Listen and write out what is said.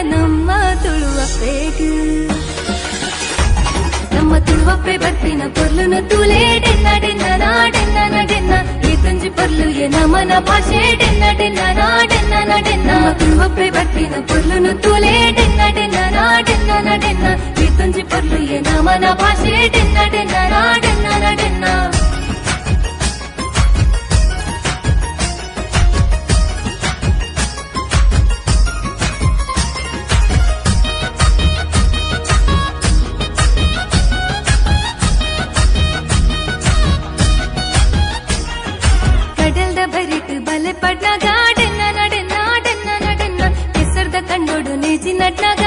ನಮ್ಮ ತುಳುವಪ್ಪೆಗ್ ನಮ್ಮ ತುಳುವಪ್ಪೆ ಬರ್ತಿನ ಪೊರ್ಲುನ ತೂಲೆ ಡೆನ್ನ ಡೆನ್ನ ನಾಡೆನ್ನ ನಡೆನ್ನ ಈ ತುಂಜಿ ಪೊರ್ಲು ನಮನ ಭಾಷೆ ಡೆನ್ನ ಡೆನ್ನ ನಾಡೆನ್ನ ನಡೆನ್ನ ನಮ್ಮ ತುಳುವಪ್ಪೆ ಬರ್ತಿನ ಪೊರ್ಲುನ ತೂಲೆ ಡೆನ್ನ ಡೆನ್ನ ನಾಡೆನ್ನ ನಡೆನ್ನ ಈ ತುಂಜಿ ಪೊರ್ಲು ನಮನ ಭಾಷೆ ಡೆನ್ನ ಡೆನ್ನ ನಾಡೆನ್ನ ನಡೆನ್ನ ಬಲೆ ಪಡ್ನ ಗಾಡೆನ್ನ ನಡೆನ್ನ ಡೆನ್ನ ನಡೆನ್ನ ಕೆಸರ್ದ ಕಂಡೋಡು ನೇಜಿ ನಡ್ನಾಗ